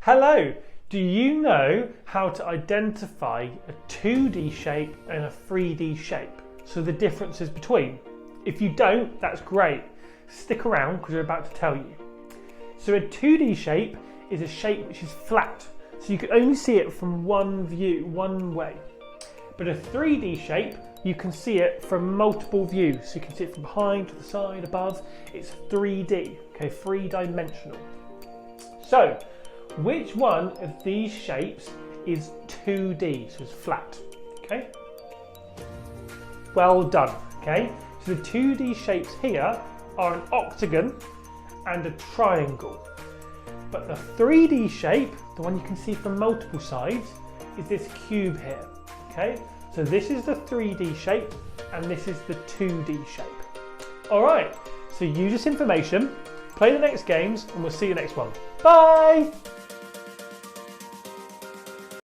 Hello! Do you know how to identify a 2D shape and a 3D shape? So the differences between? If you don't, that's great. Stick around because we're about to tell you. So a 2D shape is a shape which is flat. So you can only see it from one view, one way. But a 3D shape, you can see it from multiple views. So you can see it from behind, to the side, above. It's 3D, okay, three-dimensional. So, which one of these shapes is 2D, so it's flat, okay? Well done, okay? So the 2D shapes here are an octagon and a triangle. But the 3D shape, the one you can see from multiple sides, is this cube here, okay? So this is the 3D shape and this is the 2D shape. All right, so use this information, play the next games, and we'll see you next one. Bye!